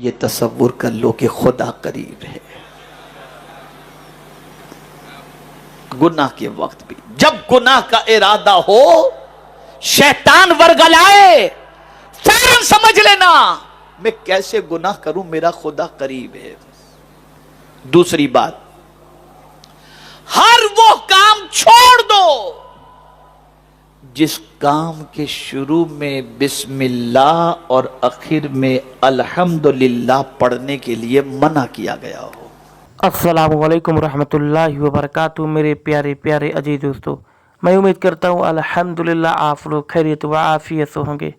یہ تصور کر لو کہ خدا قریب ہے. گناہ کے وقت بھی جب گناہ کا ارادہ ہو شیطان ورگلائے فوراً سمجھ لینا میں کیسے گناہ کروں، میرا خدا قریب ہے. دوسری بات، ہر وہ کام چھوڑ دو جس کام کے شروع میں بسم اللہ اور آخر میں الحمدللہ پڑھنے کے لیے منع کیا گیا ہو. السلام علیکم ورحمۃ اللہ وبرکاتہ. میرے پیارے پیارے عزیز دوستو، میں امید کرتا ہوں الحمدللہ آپ لوگ خیریت و عافیت سے ہوں گے.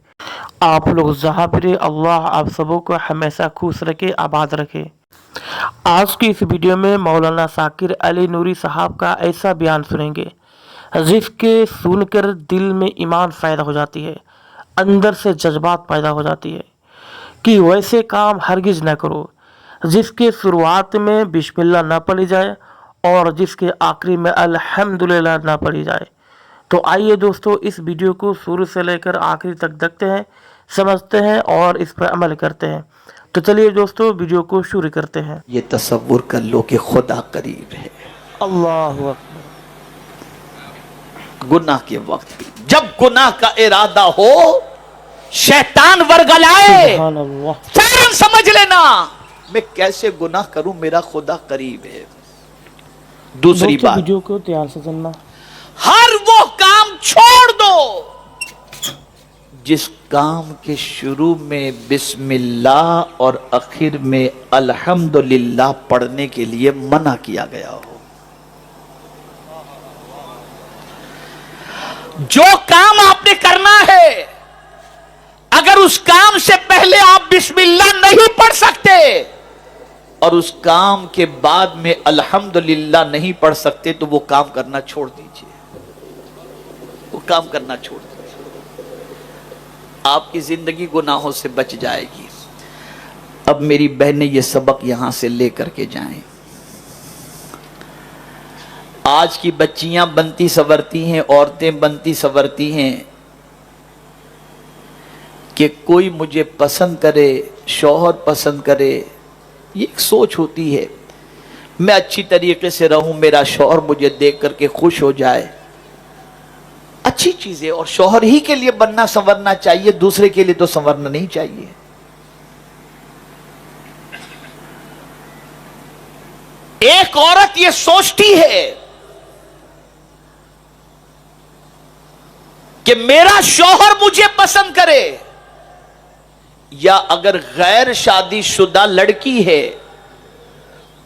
آپ لوگ ذاکر اللہ آپ سبوں کو ہمیشہ خوش رکھے، آباد رکھے. آج کی اس ویڈیو میں مولانا ذاکر علی نوری صاحب کا ایسا بیان سنیں گے جس کے سن کر دل میں ایمان پیدا ہو جاتی ہے، اندر سے جذبات پیدا ہو جاتی ہے کہ ویسے کام ہرگز نہ کرو جس کے شروعات میں بسم اللہ نہ پڑھی جائے اور جس کے آخری میں الحمدللہ نہ پڑھی جائے. تو آئیے دوستو اس ویڈیو کو شروع سے لے کر آخری تک دیکھتے ہیں، سمجھتے ہیں اور اس پر عمل کرتے ہیں. تو چلیے دوستو ویڈیو کو شروع کرتے ہیں. یہ تصور کر لو کہ خدا قریب ہے. اللہ اکبر. گناہ کے وقت بھی جب گناہ کا ارادہ ہو شیطان ورگلائے سبحان اللہ. فوراً سمجھ لینا میں کیسے گناہ کروں، میرا خدا قریب ہے. دوسری دوستو بات، ویڈیو کو دھیان سے سننا. ہر وہ کام چھوڑ دو جس کام کے شروع میں بسم اللہ اور آخر میں الحمدللہ پڑھنے کے لیے منع کیا گیا ہو. جو کام آپ نے کرنا ہے اگر اس کام سے پہلے آپ بسم اللہ نہیں پڑھ سکتے اور اس کام کے بعد میں الحمدللہ نہیں پڑھ سکتے تو وہ کام کرنا چھوڑ دیجئے. وہ کام کرنا چھوڑ دیجئے، آپ کی زندگی گناہوں سے بچ جائے گی. اب میری بہنیں یہ سبق یہاں سے لے کر کے جائیں. آج کی بچیاں بنتی سنورتی ہیں، عورتیں بنتی سنورتی ہیں کہ کوئی مجھے پسند کرے، شوہر پسند کرے. یہ ایک سوچ ہوتی ہے میں اچھی طریقے سے رہوں، میرا شوہر مجھے دیکھ کر کے خوش ہو جائے. اچھی چیز ہے اور شوہر ہی کے لیے بننا سنورنا چاہیے، دوسرے کے لیے تو سنورنا نہیں چاہیے. ایک عورت یہ سوچتی ہے کہ میرا شوہر مجھے پسند کرے، یا اگر غیر شادی شدہ لڑکی ہے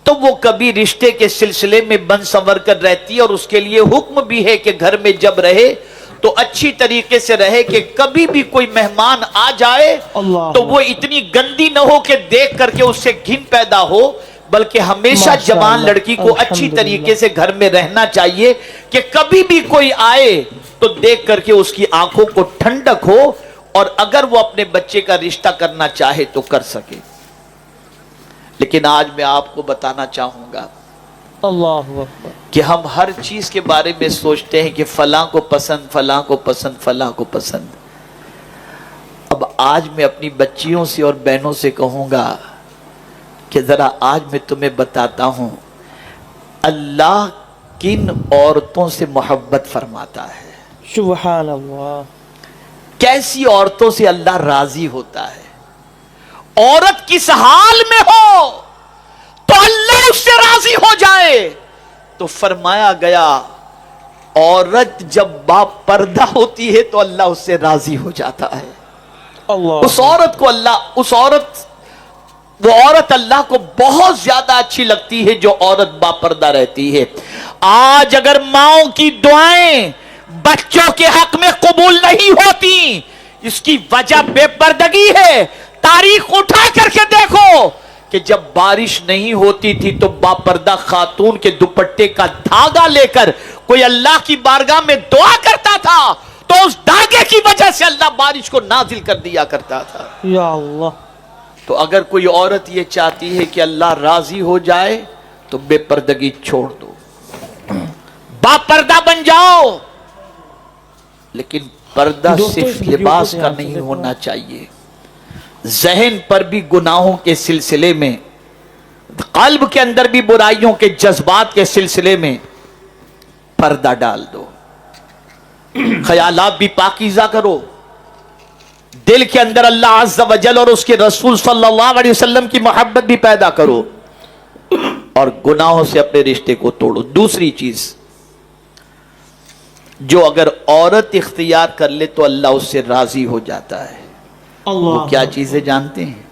تو وہ کبھی رشتے کے سلسلے میں بن سنور کر رہتی ہے اور اس کے لیے حکم بھی ہے کہ گھر میں جب رہے تو اچھی طریقے سے رہے کہ کبھی بھی کوئی مہمان آ جائے تو وہ اتنی گندی نہ ہو کہ دیکھ کر کے اس سے گھن پیدا ہو، بلکہ ہمیشہ جوان لڑکی کو اچھی طریقے سے گھر میں رہنا چاہیے کہ کبھی بھی کوئی آئے تو دیکھ کر کے اس کی آنکھوں کو ٹھنڈک ہو اور اگر وہ اپنے بچے کا رشتہ کرنا چاہے تو کر سکے. لیکن آج میں آپ کو بتانا چاہوں گا اللہ اکبر کہ ہم ہر چیز کے بارے میں سوچتے ہیں کہ فلاں کو پسند، فلاں کو پسند، فلاں کو پسند. اب آج میں اپنی بچیوں سے اور بہنوں سے کہوں گا کہ ذرا آج میں تمہیں بتاتا ہوں اللہ کن عورتوں سے محبت فرماتا ہے، سبحان اللہ. کیسی عورتوں سے اللہ راضی ہوتا ہے. عورت کس حال میں ہو تو اللہ اس سے راضی ہو جائے. تو فرمایا گیا عورت جب با پردہ ہوتی ہے تو اللہ اس سے راضی ہو جاتا ہے. اللہ اس عورت کو اللہ وہ عورت اللہ کو بہت زیادہ اچھی لگتی ہے جو عورت با پردہ رہتی ہے. آج اگر ماؤں کی دعائیں بچوں کے حق میں قبول نہیں ہوتی اس کی وجہ بے پردگی ہے. تاریخ اٹھا کر کے دیکھو کہ جب بارش نہیں ہوتی تھی تو باپردہ خاتون کے دوپٹے کا دھاگا لے کر کوئی اللہ کی بارگاہ میں دعا کرتا تھا تو اس دھاگے کی وجہ سے اللہ بارش کو نازل کر دیا کرتا تھا. یا اللہ. تو اگر کوئی عورت یہ چاہتی ہے کہ اللہ راضی ہو جائے تو بے پردگی چھوڑ دو، باپردہ بن جاؤ. لیکن پردہ صرف لباس کا نہیں ہونا چاہیے، ذہن پر بھی گناہوں کے سلسلے میں، قلب کے اندر بھی برائیوں کے جذبات کے سلسلے میں پردہ ڈال دو، خیالات بھی پاکیزہ کرو، دل کے اندر اللہ عز و جل اور اس کے رسول صلی اللہ علیہ وسلم کی محبت بھی پیدا کرو، اور گناہوں سے اپنے رشتے کو توڑو۔ دوسری چیز جو اگر عورت اختیار کر لے تو اللہ اس سے راضی ہو جاتا ہے، وہ کیا چیزیں جانتے ہیں؟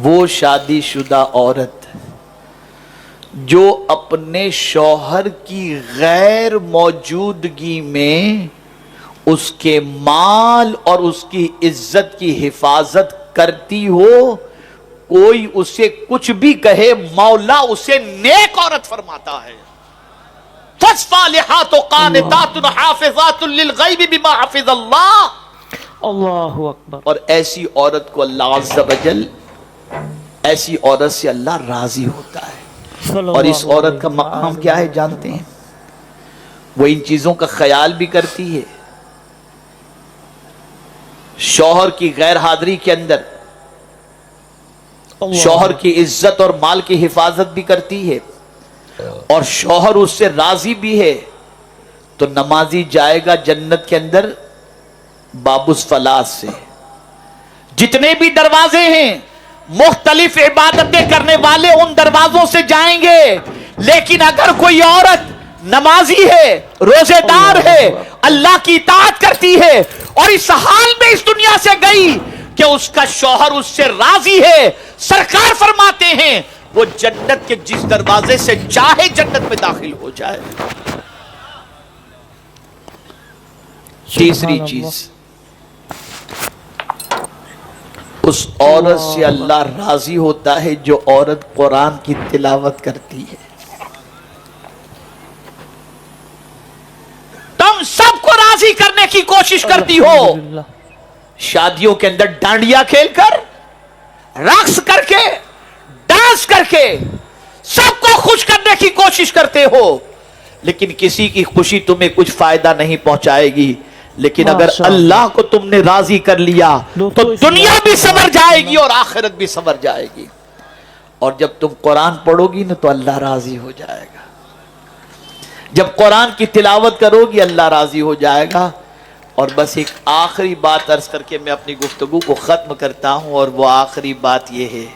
وہ شادی شدہ عورت جو اپنے شوہر کی غیر موجودگی میں اس کے مال اور اس کی عزت کی حفاظت کرتی ہو، کوئی اسے کچھ بھی کہے مولا اسے نیک عورت فرماتا ہے۔ فالصالحات قانتات حافظات للغیب بما حفظ اللہ۔ اللہ اکبر۔ اور ایسی عورت کو اللہ عز و جل، ایسی عورت سے اللہ راضی ہوتا ہے۔ اور اس عورت کا مقام کیا ہے جانتے ہیں؟ وہ ان چیزوں کا خیال بھی کرتی ہے، شوہر کی غیر حاضری کے اندر شوہر کی عزت اور مال کی حفاظت بھی کرتی ہے، اور شوہر اس سے راضی بھی ہے، تو نمازی جائے گا جنت کے اندر باب الصلاۃ سے۔ جتنے بھی دروازے ہیں مختلف عبادتیں کرنے والے ان دروازوں سے جائیں گے، لیکن اگر کوئی عورت نمازی ہے، روزے دار ہے، اللہ کی اطاعت کرتی ہے، اور اس حال میں اس دنیا سے گئی کہ اس کا شوہر اس سے راضی ہے، سرکار فرماتے ہیں وہ جنت کے جس دروازے سے چاہے جنت میں داخل ہو جائے۔ تیسری چیز، اس عورت سے اللہ راضی ہوتا ہے جو عورت قرآن کی تلاوت کرتی ہے۔ تم سب کو راضی کرنے کی کوشش کرتی ہو، شادیوں کے اندر ڈانڈیا کھیل کر، رقص کر کے، ڈانس کر کے سب کو خوش کرنے کی کوشش کرتے ہو، لیکن کسی کی خوشی تمہیں کچھ فائدہ نہیں پہنچائے گی۔ لیکن اگر اللہ کو تم نے راضی کر لیا تو دنیا بھی سنور جائے گی اور آخرت بھی سنور جائے گی۔ اور جب تم قرآن پڑھو گی نا تو اللہ راضی ہو جائے گا، جب قرآن کی تلاوت کرو گی اللہ راضی ہو جائے گا۔ اور بس ایک آخری بات عرض کر کے میں اپنی گفتگو کو ختم کرتا ہوں، اور وہ آخری بات یہ ہے،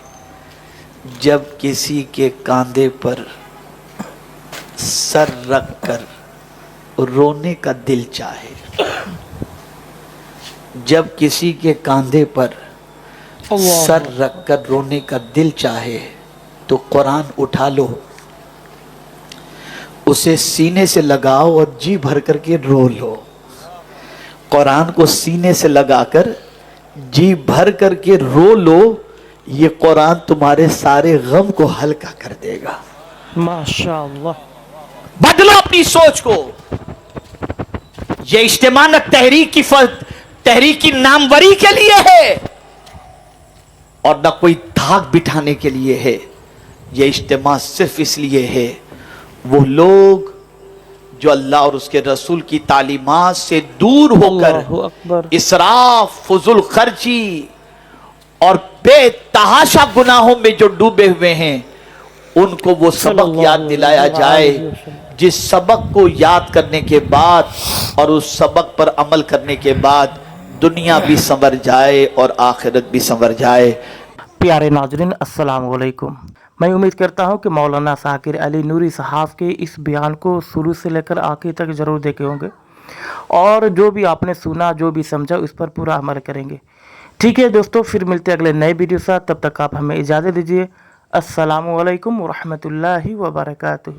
جب کسی کے کاندھے پر سر رکھ کر رونے کا دل چاہے، جب کسی کے کاندھے پر سر رکھ کر رونے کا دل چاہے تو قرآن اٹھا لو، اسے سینے سے لگاؤ اور جی بھر کر کے رو لو۔ قرآن کو سینے سے لگا کر جی بھر کر کے رو لو، یہ قرآن تمہارے سارے غم کو ہلکا کر دے گا۔ ماشاءاللہ۔ بدلو اپنی سوچ کو۔ یہ اجتماع نہ تحریک کی ناموری کے لیے ہے اور نہ کوئی دھاک بٹھانے کے لیے ہے، یہ اجتماع صرف اس لیے ہے وہ لوگ جو اللہ اور اس کے رسول کی تعلیمات سے دور ہو کر اسراف، فضول خرچی اور بے تحاشا گناہوں میں جو ڈوبے ہوئے ہیں، ان کو وہ سبق یاد دلایا جائے جس سبق کو یاد کرنے کے بعد اور اس سبق پر عمل کرنے کے بعد دنیا بھی سنور جائے اور آخرت بھی سنور جائے۔ پیارے ناظرین السلام علیکم، میں امید کرتا ہوں کہ مولانا ذاکر علی نوری صاحب کے اس بیان کو شروع سے لے کر آخر تک ضرور دیکھے ہوں گے، اور جو بھی آپ نے سنا، جو بھی سمجھا، اس پر پورا عمل کریں گے۔ ٹھیک ہے دوستو، پھر ملتے اگلے نئے ویڈیو ساتھ، تب تک آپ ہمیں اجازت دیجیے۔ السلام علیکم ورحمۃ اللہ وبرکاتہ۔